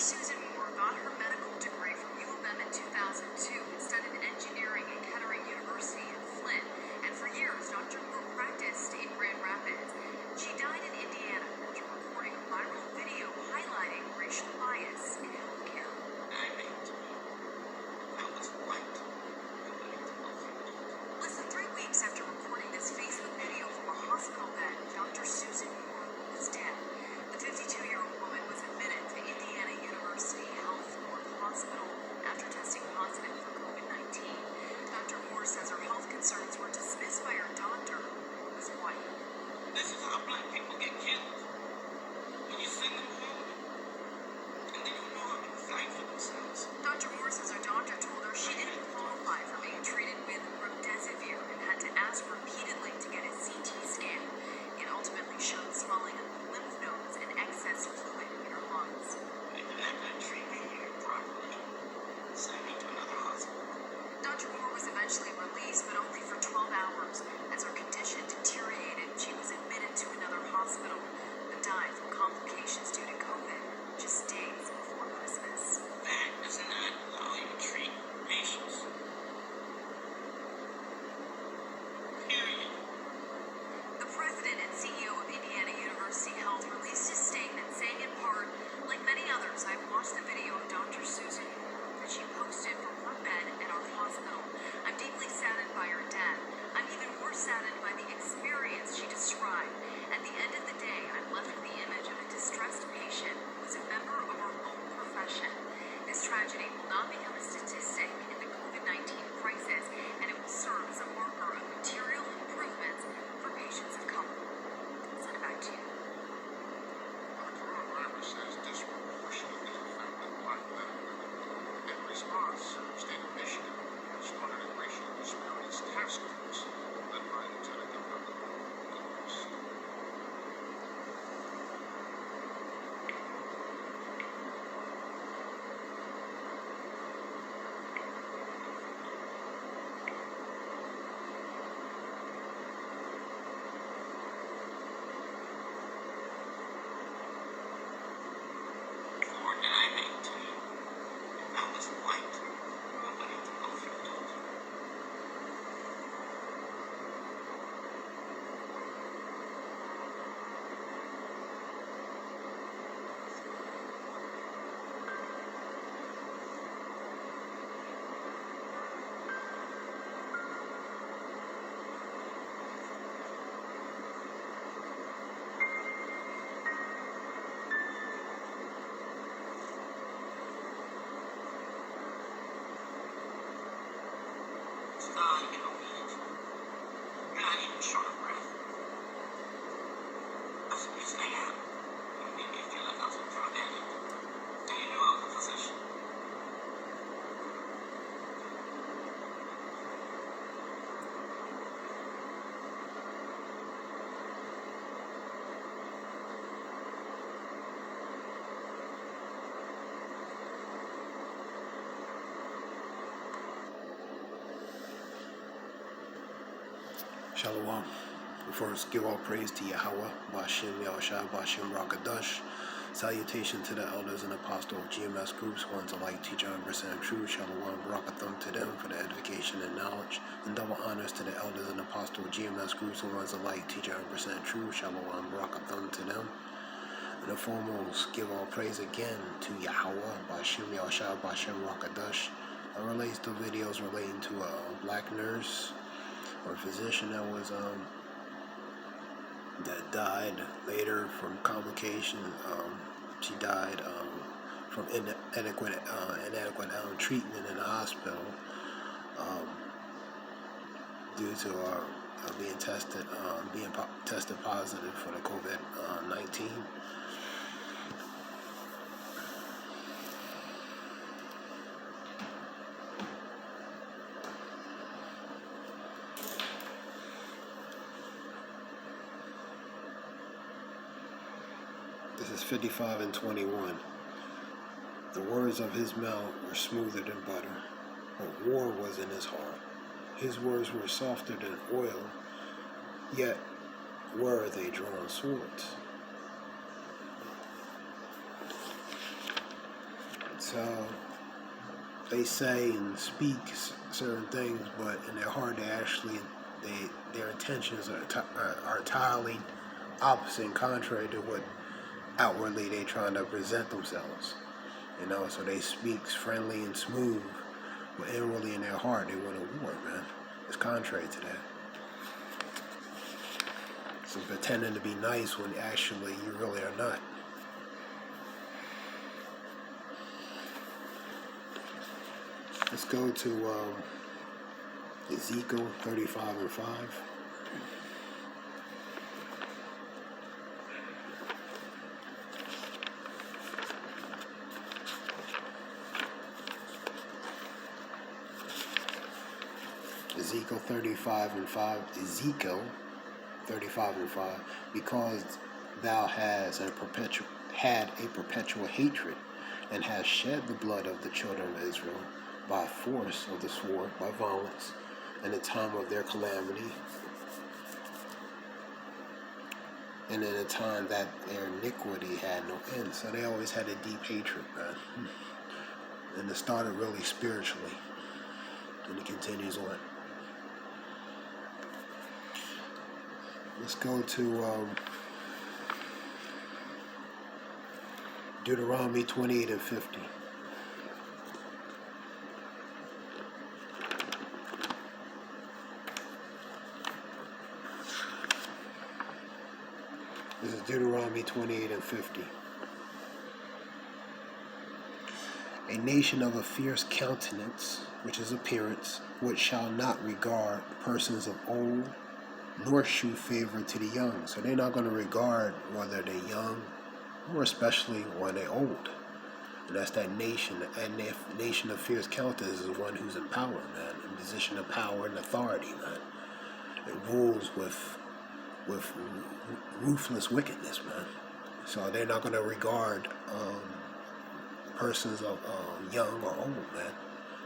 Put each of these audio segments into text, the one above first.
Susan Moore got her medical degree from U of M in 2002 and studied engineering at Kettering University in Flint. And for years, Dr. Moore practiced in Grand Rapids. She died in Indiana after recording a viral video highlighting racial bias in healthcare. Less than 3 weeks after recording this Facebook video from a hospital bed, Dr. Susan Moore was dead. The 52-year-old woman was admitted to Indiana University Health North Hospital after testing positive for COVID-19. Dr. Moore says her health concerns were dismissed by her doctor, who was white. This is how black people get killed. When you send them home, and they don't know how to fight for themselves. Dr. Moore says her doctor told her she didn't qualify for being treated with remdesivir and had to ask repeatedly to get a CT scan. It ultimately showed swelling of the lymph nodes and excess fluid in her lungs. They did not treat me here properly. Send me to another hospital. Dr. Moore was eventually released, but only for 12 hours. As her condition deteriorated, she was admitted to another hospital, but died from complications due to COVID just days before Christmas. That does not allow you to treat patients. Period. The president and CEO of Indiana University Health released a statement saying in part, like many others, I've watched the video of Dr. Susan Moore that she posted from her bed at our hospital. I'm deeply saddened by her death. I'm even more saddened by the experience she described. At the end of the day, I'm left with the image of a distressed patient who is a member of our own profession. This tragedy will not become a statistic in the COVID-19 crisis, and it will serve as a marker of material improvements for patients of color. I'll send it back to you. The coronavirus has disproportionately affected black men and women. In response, the state of Michigan started a racial disparities task force led by Lieutenant Governor Lewis. Or did I maintain? I was white. Nobody to go through those. You don't need it. You're not even short of breath. That's the reason I am. You made me feel like I was a drug addict. Do you know I was a physician? Shalom. We first give all praise to Yahweh, Bashem Yahushua, Bashem Rakadash. Salutation to the elders and apostles of GMS groups, ones alike teach 100% true. Shalom, Barakatham to them for the edification and knowledge. And double honors to the elders and apostles of GMS groups, ones alike teach 100% true. Shalom, Barakatham to them. And the foremost, give all praise again to Yahweh, Bashem Yahushua, Bashem Rakadash. That relates to videos relating to a black nurse or physician that died later from complication. She died from inadequate treatment in the hospital due to being tested positive for the COVID-19. This is 55 and 21. The words of his mouth were smoother than butter, but war was in his heart. His words were softer than oil, yet were they drawn swords. they say and speak certain things, but in their heart, their intentions are entirely opposite and contrary to what outwardly they're trying to present themselves. So they speak friendly and smooth, but inwardly in their heart, they want a war, man. It's contrary to that. So pretending to be nice when actually you really are not. Let's go to Ezekiel 35:5. Ezekiel 35:5. Ezekiel 35:5. Because thou hast had a perpetual hatred, and hast shed the blood of the children of Israel by force of the sword, by violence, in the time of their calamity, and in a time that their iniquity had no end. So they always had a deep hatred, man. And it started really spiritually, and it continues on. Let's go to Deuteronomy 28:50. This is Deuteronomy 28:50. A nation of a fierce countenance, which is appearance, which shall not regard persons of old, nor shew favor to the young. So they're not going to regard whether they're young, or especially when they're old. And that's that nation. And the nation of fierce countenance is one who's in power, man, in position of power and authority, man. It rules with ruthless wickedness, man. So they're not going to regard persons of young or old, man.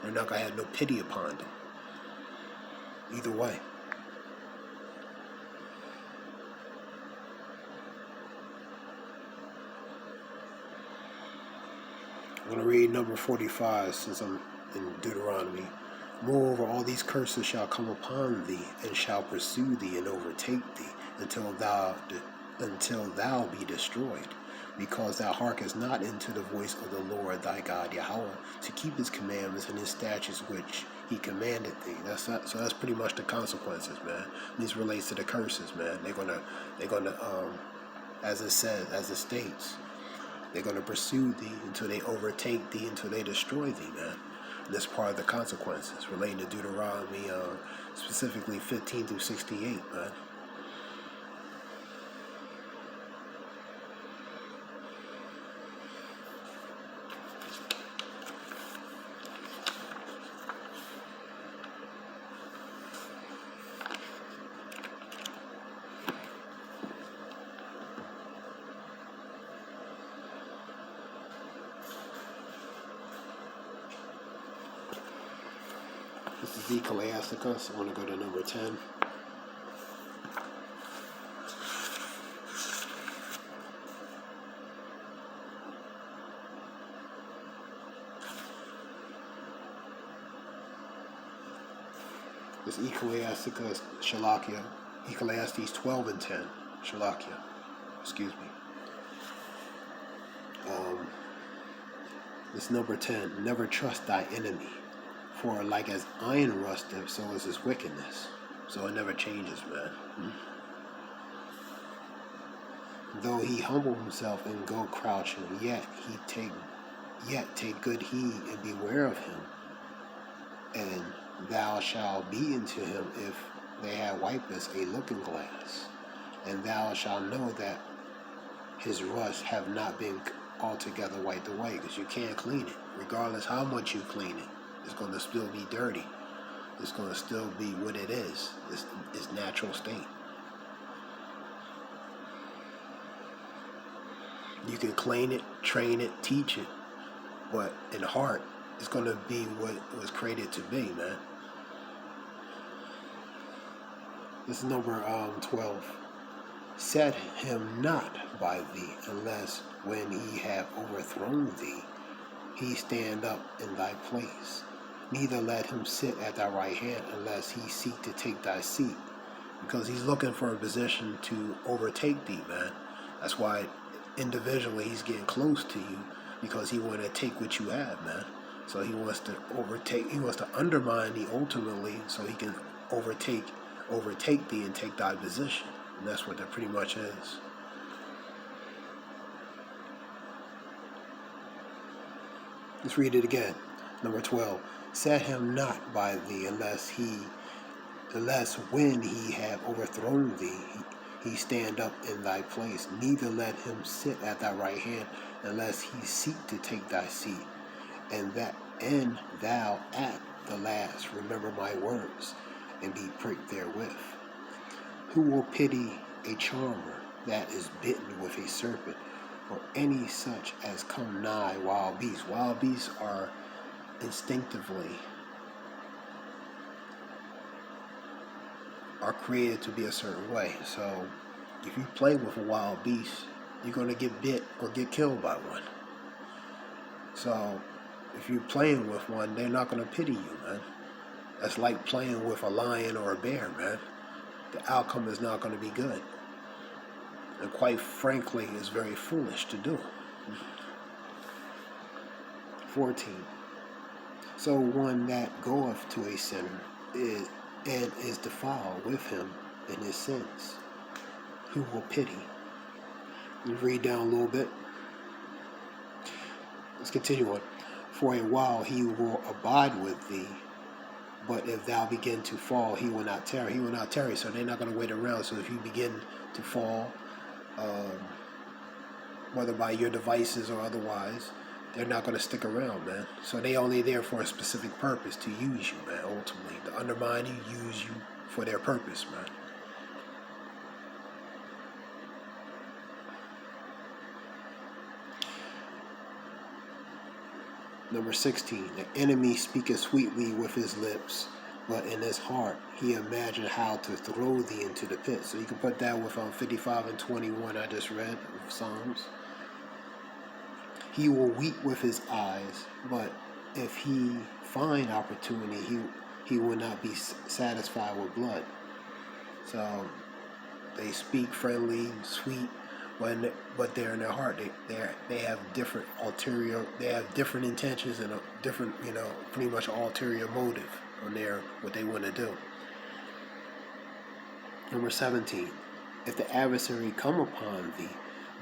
They're not going to have no pity upon them. Either way. I'm going to read number 45 since I'm in Deuteronomy. Moreover, all these curses shall come upon thee, and shall pursue thee and overtake thee, until thou be destroyed, because thou hearkenest not unto the voice of the Lord thy God Yahweh, to keep his commandments and his statutes which he commanded thee. So that's pretty much the consequences, man. This relates to the curses, man. They're gonna as it says, as it states, they're gonna pursue thee until they overtake thee, until they destroy thee, man. And that's part of the consequences relating to Deuteronomy, specifically 15 through 68, man. This is Ecclesiasticus. I want to go to number 10. This Ecclesiasticus, Shalakia. Ecclesiastes 12:10. Shalakia. Excuse me. This number 10. Never trust thy enemy. For like as iron rusteth, so is his wickedness. So it never changes, man. Though he humble himself and go crouching, yet take good heed and beware of him. And thou shalt be unto him if they have wiped a looking glass. And thou shalt know that his rust have not been altogether wiped away, because you can't clean it. Regardless how much you clean it, it's going to still be dirty. It's going to still be what it is. Its natural state. You can clean it, train it, teach it, but in heart, it's going to be what it was created to be, man. This is number 12. Set him not by thee, unless when he have overthrown thee, he stand up in thy place. Neither let him sit at thy right hand, unless he seek to take thy seat. Because he's looking for a position to overtake thee, man. That's why individually he's getting close to you, because he want to take what you have, man. So he wants to overtake, he wants to undermine thee ultimately, so he can overtake thee and take thy position. And that's what that pretty much is. Let's read it again. Number 12. Set him not by thee, unless when he have overthrown thee, he stand up in thy place. Neither let him sit at thy right hand, unless he seek to take thy seat. And thou at the last remember my words, and be pricked therewith. Who will pity a charmer that is bitten with a serpent, or any such as come nigh wild beasts? Wild beasts are instinctively created to be a certain way. So if you play with a wild beast, you're going to get bit or get killed by one. So if you're playing with one, they're not going to pity you, man. That's like playing with a lion or a bear, man. The outcome is not going to be good. And quite frankly, it's very foolish to do. 14. So one that goeth to a sinner is defiled with him in his sins, who will pity? You read down a little bit. Let's continue on. For a while he will abide with thee, but if thou begin to fall, he will not tarry. He will not tarry, so they're not going to wait around. So if you begin to fall, whether by your devices or otherwise, they're not going to stick around, man. So they only there for a specific purpose, to use you, man, ultimately. To undermine you, use you for their purpose, man. Number 16. The enemy speaketh sweetly with his lips, but in his heart he imagined how to throw thee into the pit. So you can put that with 55 and 21 I just read of Psalms. He will weep with his eyes, but if he find opportunity, he will not be satisfied with blood. So they speak friendly, sweet, but they're in their heart. They have different different intentions and a different, pretty much ulterior motive on what they want to do. Number 17. If the adversary come upon thee,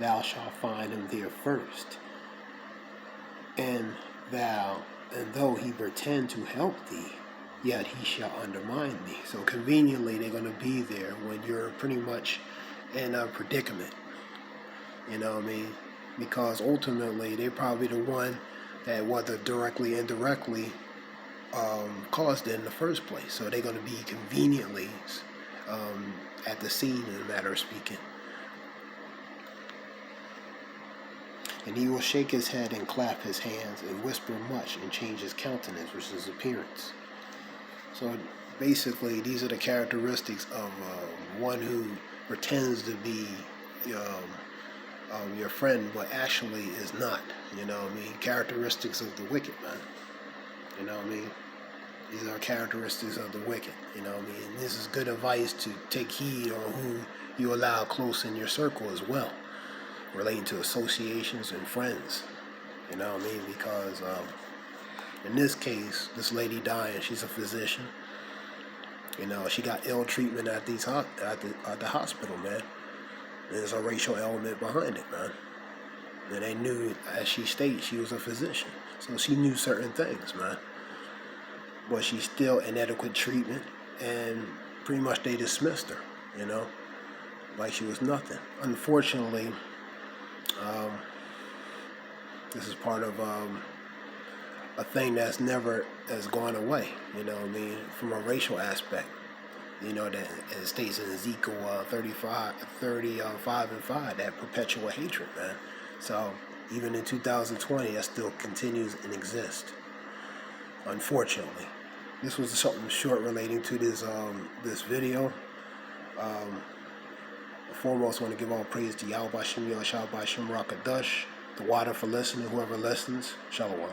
thou shalt find him there first. And though he pretend to help thee, yet he shall undermine thee. So conveniently, they're going to be there when you're pretty much in a predicament. You know what I mean? Because ultimately, they're probably the one that, whether directly or indirectly, caused it in the first place. So they're going to be conveniently at the scene, in a matter of speaking. And he will shake his head and clap his hands and whisper much and change his countenance, which is his appearance. So basically, these are the characteristics of one who pretends to be your friend, but actually is not. You know what I mean? Characteristics of the wicked, man. You know what I mean? These are characteristics of the wicked. You know what I mean? And this is good advice to take heed on who you allow close in your circle as well, relating to associations and friends. You know what I mean? Because in this case, this lady dying, she's a physician. She got ill treatment at the hospital, man. There's a racial element behind it, man. And they knew, as she stated, she was a physician. So she knew certain things, man. But she's still inadequate treatment, and pretty much they dismissed her, like she was nothing. Unfortunately, this is part of a thing that's gone away, from a racial aspect. That it states in Ezekiel 35 and 5, that perpetual hatred, man. So even in 2020, that still continues and exists, unfortunately. This was something short relating to this video. Foremost, I want to give all praise to Yahweh Bashem Yahshua Bashem Rakadash, the water for listening, whoever listens. Shalom.